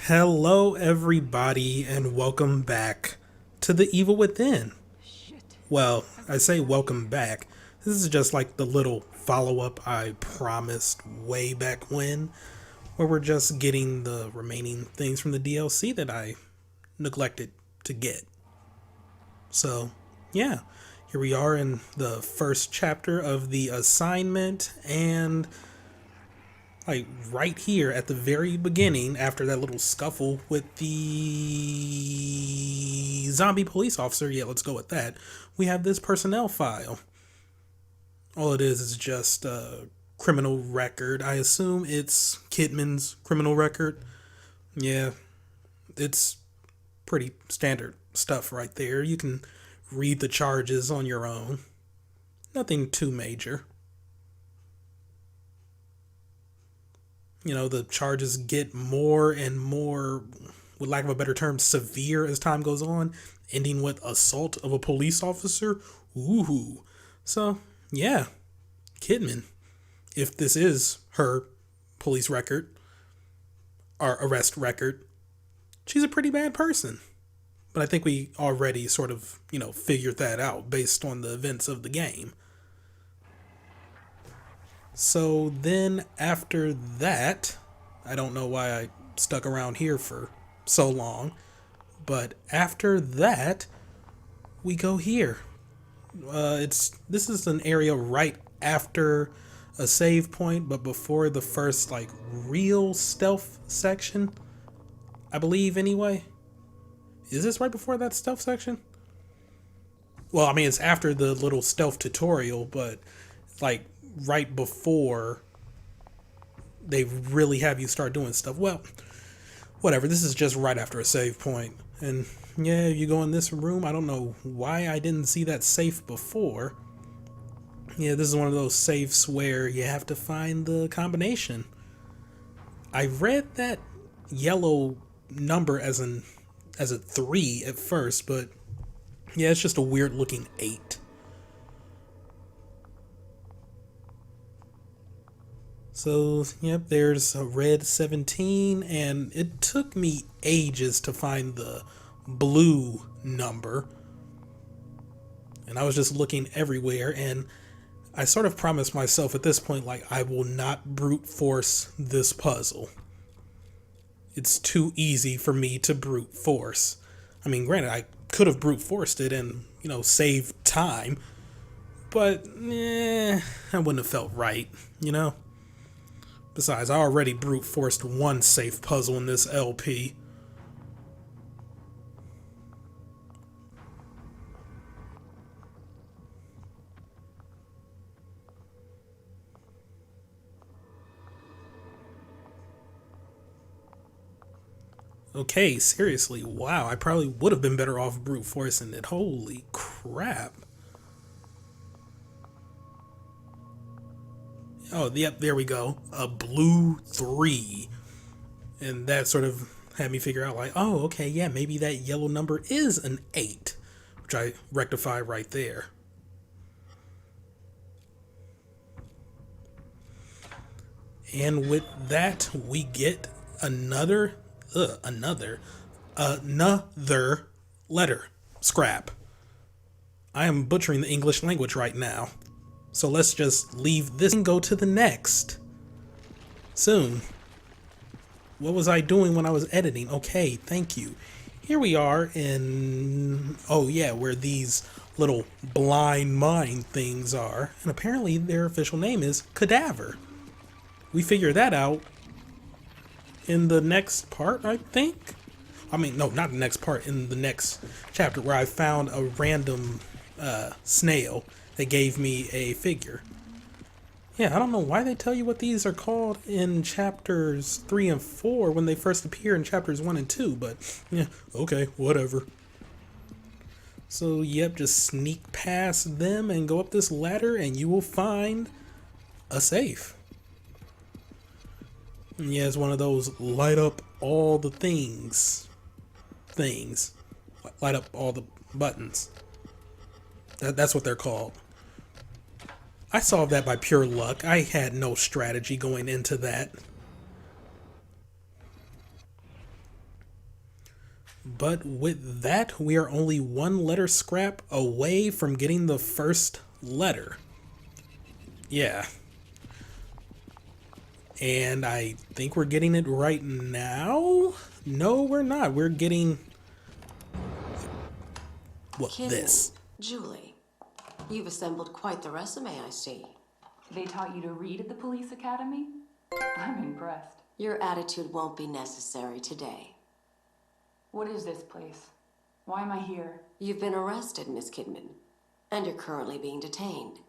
Hello, everybody, and welcome back to The Evil Within. Well, I say welcome back. This is just like the little follow up I promised way back when, where we're just getting the remaining things from the DLC that I neglected to get. So, yeah, here we are in the first chapter of the assignment, and like right here at the very beginning, after that little scuffle with the zombie police officer, yeah, let's go with that, we have this personnel file. All it is just a criminal record. I assume it's Kidman's criminal record. Yeah, it's pretty standard stuff right there. You can read the charges on your own. Nothing too major. The charges get more and more, with lack of a better term, severe as time goes on, ending with assault of a police officer. Ooh. So, yeah, Kidman, if this is her police record, or arrest record, she's a pretty bad person. But I think we already sort of, figured that out based on the events of the game. So then after that, I don't know why I stuck around here for so long, but after that, we go here. This is an area right after a save point, but before the first like real stealth section, I believe anyway. Is this right before that stealth section? Well, I mean it's after the little stealth tutorial, but like right before they really have you start doing stuff. Well, whatever. This is just right after a save point. And yeah, you go in this room. I don't know why I didn't see that safe before. Yeah, this is one of those safes where you have to find the combination. I read that yellow number as a 3 at first, but yeah, it's just a weird looking 8. So, yep, there's a red 17, and it took me ages to find the blue number. And I was just looking everywhere, and I sort of promised myself at this point, like, I will not brute force this puzzle. It's too easy for me to brute force. I mean, granted, I could have brute forced it and, saved time, but, that wouldn't have felt right, Besides, I already brute forced one safe puzzle in this LP. Okay, seriously, wow, I probably would have been better off brute forcing it. Holy crap. Oh, yep, there we go. A blue 3. And that sort of had me figure out, like, oh, okay, yeah, maybe that yellow number is an 8, which I rectify right there. And with that, we get another letter. Scrap. I am butchering the English language right now. So let's just leave this and go to the next. Soon. What was I doing when I was editing? Okay, thank you. Here we are in, oh yeah, where these little blind mine things are. And apparently their official name is Cadaver. We figure that out in the next part, I think. I mean, no, not the next part, in the next chapter where I found a random snail that gave me a figure. Yeah, I don't know why they tell you what these are called in chapters 3 and 4 when they first appear in chapters 1 and 2, but yeah, okay, whatever. So, yep, just sneak past them and go up this ladder and you will find a safe. And yeah, it's one of those light up all the things. Light up all the buttons. That's what they're called. I solved that by pure luck. I had no strategy going into that. But with that, we are only one letter scrap away from getting the first letter. Yeah. And I think we're getting it right now? No, we're not. We're getting... well, Kidman, this. Julie, you've assembled quite the resume, I see. They taught you to read at the police academy? I'm impressed. Your attitude won't be necessary today. What is this place? Why am I here? You've been arrested, Miss Kidman, and you're currently being detained.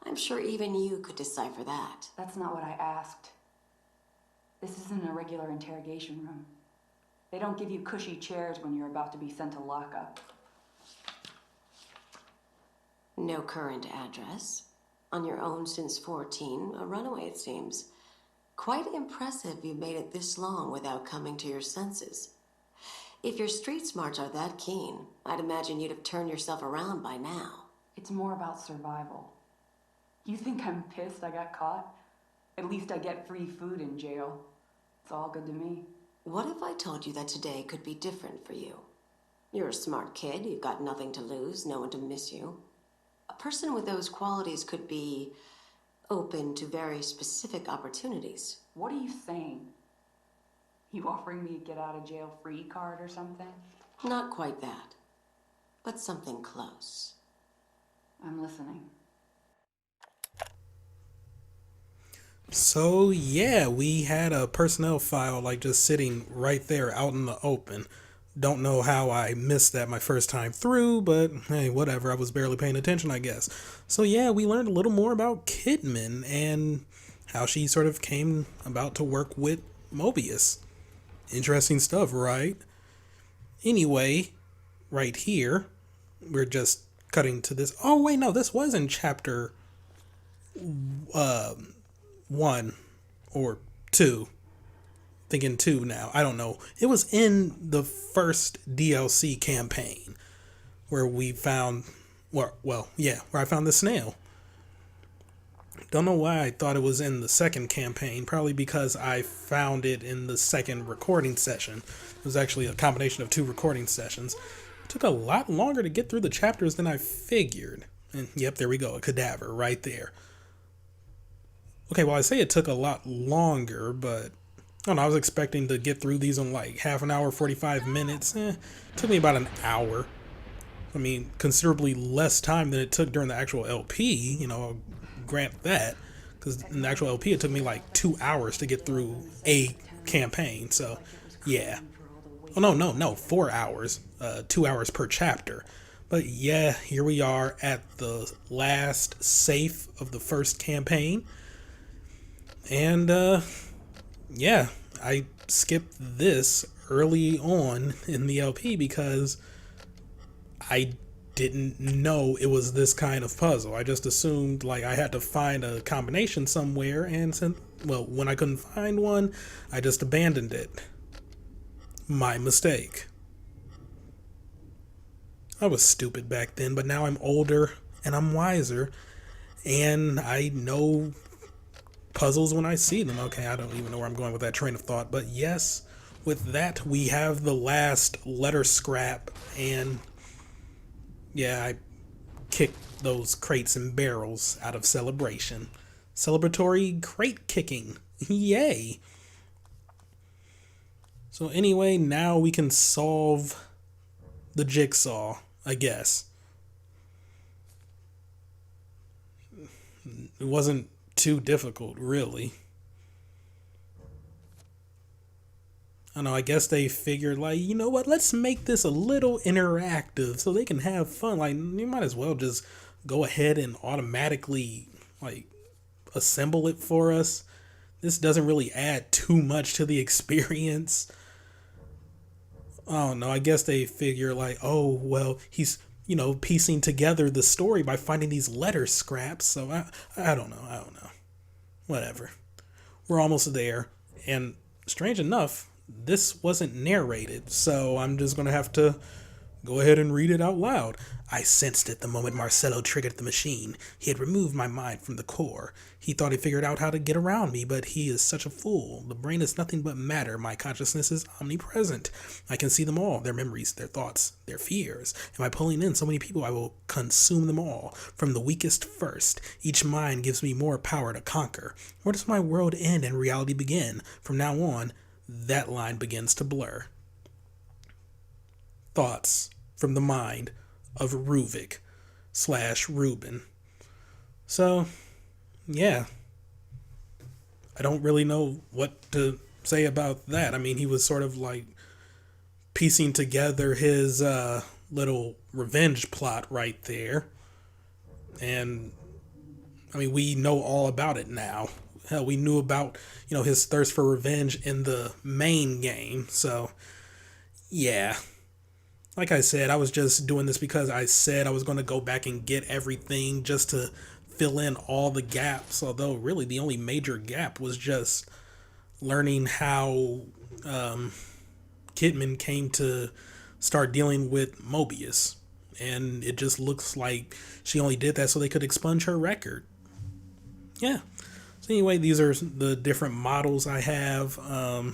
I'm sure even you could decipher that. That's not what I asked. This isn't a regular interrogation room. They don't give you cushy chairs when you're about to be sent to lockup. No current address. On your own since 14, a runaway it seems. Quite impressive you made it this long without coming to your senses. If your street smarts are that keen, I'd imagine you'd have turned yourself around by now. It's more about survival. You think I'm pissed I got caught? At least I get free food in jail. It's all good to me. What if I told you that today could be different for you? You're a smart kid, you've got nothing to lose, no one to miss you. A person with those qualities could be open to very specific opportunities. What are you saying? You offering me a get out of jail free card or something? Not quite that, but something close. I'm listening. So yeah, we had a personnel file like just sitting right there out in the open. Don't know how I missed that my first time through, but hey, whatever. I was barely paying attention, I guess. So yeah, we learned a little more about Kidman and how she sort of came about to work with Mobius. Interesting stuff, right? Anyway, right here, we're just cutting to this. Oh wait, no, this was in chapter 1 or 2. Thinking 2 now. I don't know. It was in the first DLC campaign where we found, where I found the snail. Don't know why I thought it was in the second campaign. Probably because I found it in the second recording session. It was actually a combination of 2 recording sessions. It took a lot longer to get through the chapters than I figured. And yep, there we go. A cadaver right there. Okay, well, I say it took a lot longer, but I don't know, I was expecting to get through these in like half an hour, 45 minutes. It took me about an hour. I mean, considerably less time than it took during the actual LP, you know, I'll grant that. Because in the actual LP, it took me like 2 hours to get through a campaign, so yeah. Oh, no, 4 hours. 2 hours per chapter. But yeah, here we are at the last safe of the first campaign. And, yeah, I skipped this early on in the LP because I didn't know it was this kind of puzzle. I just assumed like I had to find a combination somewhere, and when I couldn't find one, I just abandoned it. My mistake. I was stupid back then, but now I'm older and I'm wiser, and I know puzzles when I see them. Okay, I don't even know where I'm going with that train of thought, but yes, with that we have the last letter scrap, and yeah, I kicked those crates and barrels out of celebration. Celebratory crate kicking. Yay! So anyway, now we can solve the jigsaw, I guess. It wasn't too difficult, really. I don't know, I guess they figured, like, you know what, let's make this a little interactive so they can have fun. Like, you might as well just go ahead and automatically, like, assemble it for us. This doesn't really add too much to the experience. I don't know, I guess they figure, like, oh, well, he's, you know, piecing together the story by finding these letter scraps. So I don't know. Whatever. We're almost there. And strange enough, this wasn't narrated. So I'm just going to have to Go ahead and read it out loud. I sensed it the moment Marcelo triggered the machine. He had removed my mind from the core. He thought he figured out how to get around me, but he is such a fool. The brain is nothing but matter. My consciousness is omnipresent. I can see them all, their memories, their thoughts, their fears. And by pulling in so many people, I will consume them all, from the weakest first. Each mind gives me more power to conquer. Where does my world end and reality begin? From now on, that line begins to blur. Thoughts from the mind of Ruvik slash Ruben. So, yeah, I don't really know what to say about that. I mean, he was sort of like piecing together his little revenge plot right there. And, I mean, we know all about it now. Hell, we knew about, his thirst for revenge in the main game. So, yeah, like I said, I was just doing this because I said I was going to go back and get everything just to fill in all the gaps. Although, really, the only major gap was just learning how Kidman came to start dealing with Mobius. And it just looks like she only did that so they could expunge her record. Yeah. So, anyway, these are the different models I have. I'm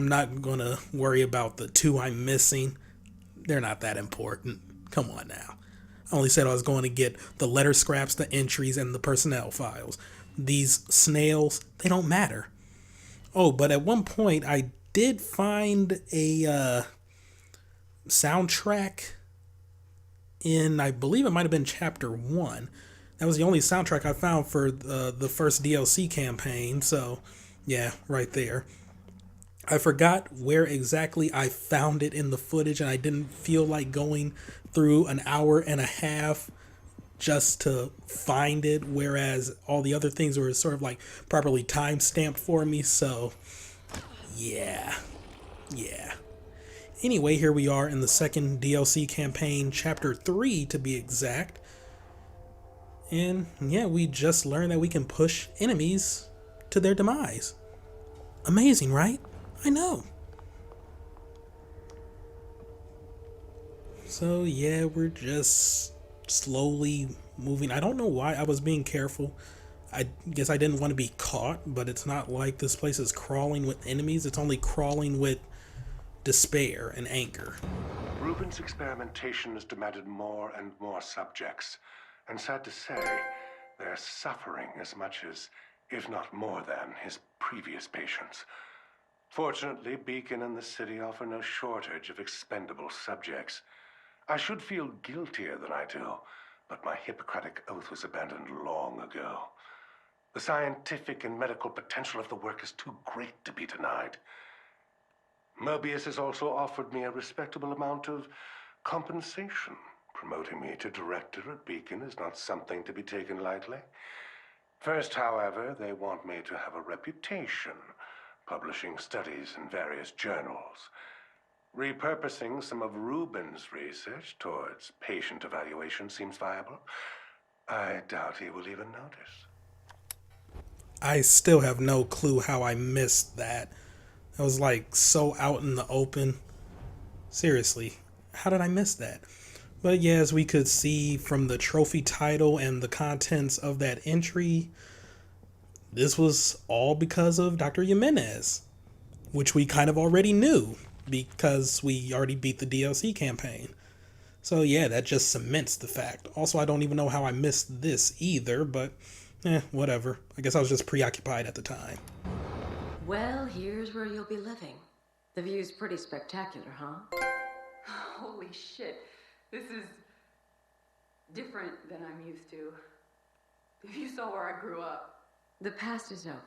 not going to worry about the two I'm missing. They're not that important. Come on now. I only said I was going to get the letter scraps, the entries, and the personnel files. These snails, they don't matter. Oh, but at one point I did find a soundtrack in, I believe it might have been chapter 1. That was the only soundtrack I found for the first DLC campaign. So, yeah, right there. I forgot where exactly I found it in the footage, and I didn't feel like going through an hour and a half just to find it, whereas all the other things were sort of like properly time stamped for me. So, yeah. Yeah. Anyway, here we are in the second DLC campaign, chapter 3 to be exact. And yeah, we just learned that we can push enemies to their demise. Amazing, right? I know. So yeah, we're just slowly moving. I don't know why I was being careful. I guess I didn't want to be caught, but it's not like this place is crawling with enemies. It's only crawling with despair and anger. Rubin's experimentation has demanded more and more subjects, and sad to say, they're suffering as much as, if not more than, his previous patients. Fortunately, Beacon and the city offer no shortage of expendable subjects. I should feel guiltier than I do, but my Hippocratic oath was abandoned long ago. The scientific and medical potential of the work is too great to be denied. Mobius has also offered me a respectable amount of compensation. Promoting me to director at Beacon is not something to be taken lightly. First, however, they want me to have a reputation, publishing studies in various journals. Repurposing some of Rubin's research towards patient evaluation seems viable. I doubt he will even notice. I still have no clue how I missed that. I was like so out in the open. Seriously, how did I miss that? But yeah, as we could see from the trophy title and the contents of that entry, this was all because of Dr. Jimenez, which we kind of already knew because we already beat the DLC campaign. So yeah, that just cements the fact. Also, I don't even know how I missed this either, but whatever. I guess I was just preoccupied at the time. Well, here's where you'll be living. The view's pretty spectacular, huh? Holy shit. This is different than I'm used to. If you saw where I grew up. The past is over.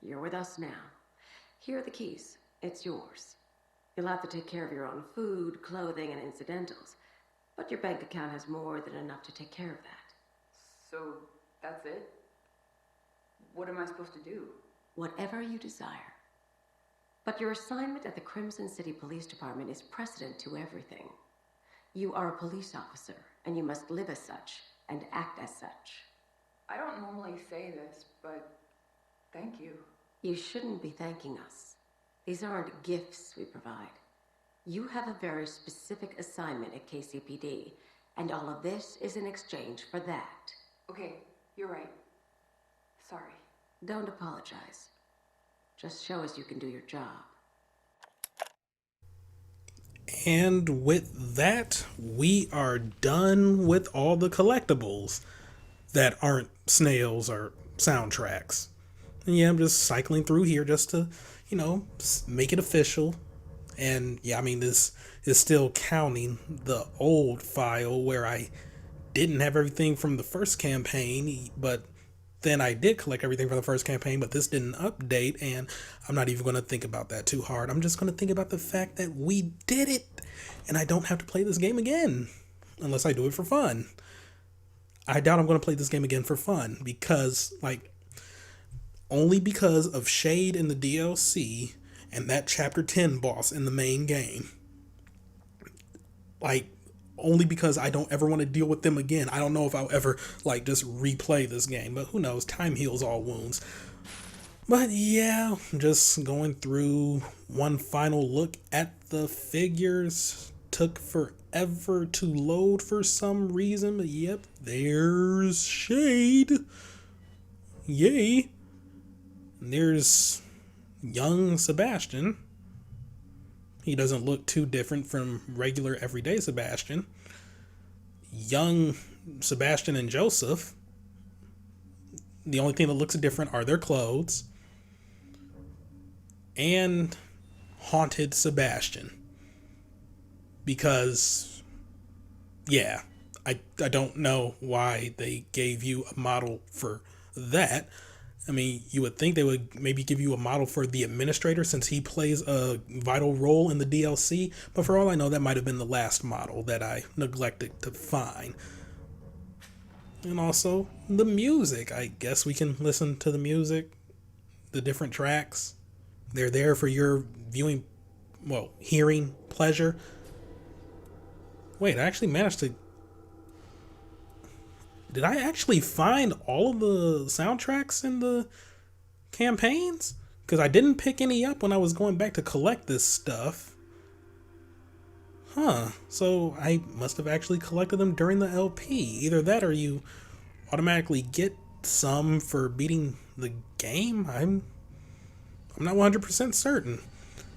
You're with us now. Here are the keys. It's yours. You'll have to take care of your own food, clothing, and incidentals. But your bank account has more than enough to take care of that. So, that's it? What am I supposed to do? Whatever you desire. But your assignment at the Crimson City Police Department is precedent to everything. You are a police officer, and you must live as such, and act as such. I don't normally say this, but thank you. You shouldn't be thanking us. These aren't gifts we provide. You have a very specific assignment at KCPD, and all of this is in exchange for that. Okay, you're right. Sorry. Don't apologize. Just show us you can do your job. And with that, we are done with all the collectibles that aren't snails or soundtracks. And yeah, I'm just cycling through here just to, make it official. And yeah, I mean, this is still counting the old file where I didn't have everything from the first campaign, but then I did collect everything from the first campaign, but this didn't update, and I'm not even going to think about that too hard. I'm just going to think about the fact that we did it, and I don't have to play this game again, unless I do it for fun. I doubt I'm going to play this game again for fun, because, only because of Shade in the DLC and that Chapter 10 boss in the main game. Only because I don't ever want to deal with them again. I don't know if I'll ever, just replay this game, but who knows? Time heals all wounds. But yeah, just going through one final look at the figures. Took forever to load for some reason, but yep, there's Shade. Yay. And there's young Sebastian. He doesn't look too different from regular everyday Sebastian. Young Sebastian and Joseph. The only thing that looks different are their clothes. And haunted Sebastian. Because, yeah, I don't know why they gave you a model for that. I mean, you would think they would maybe give you a model for the administrator since he plays a vital role in the DLC, but for all I know, that might have been the last model that I neglected to find. And also, the music. I guess we can listen to the music, the different tracks. They're there for your hearing pleasure. Wait, I actually managed to... Did I actually find all of the soundtracks in the campaigns? Because I didn't pick any up when I was going back to collect this stuff. Huh. So I must have actually collected them during the LP. Either that or you automatically get some for beating the game. I'm not 100% certain.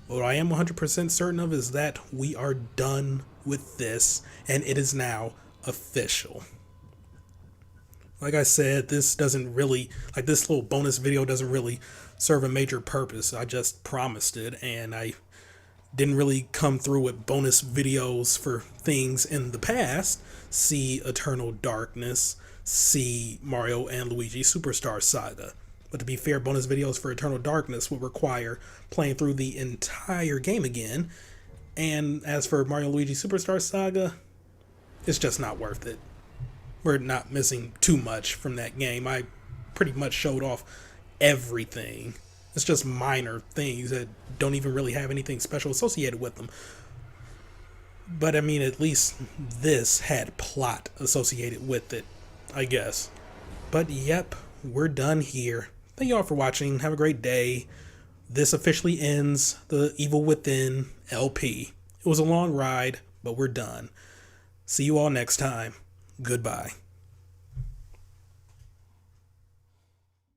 What I am 100% certain of is that we are done with this, and it is now official. Like I said, this doesn't really, this little bonus video doesn't really serve a major purpose. I just promised it, and I didn't really come through with bonus videos for things in the past. See Eternal Darkness, see Mario and Luigi Superstar Saga. But to be fair, bonus videos for Eternal Darkness would require playing through the entire game again. And as for Mario and Luigi Superstar Saga, it's just not worth it. We're not missing too much from that game. I pretty much showed off everything. It's just minor things that don't even really have anything special associated with them. But I mean, at least this had plot associated with it, I guess. But yep, we're done here. Thank you all for watching. Have a great day. This officially ends the Evil Within LP. It was a long ride, but we're done. See you all next time. Goodbye.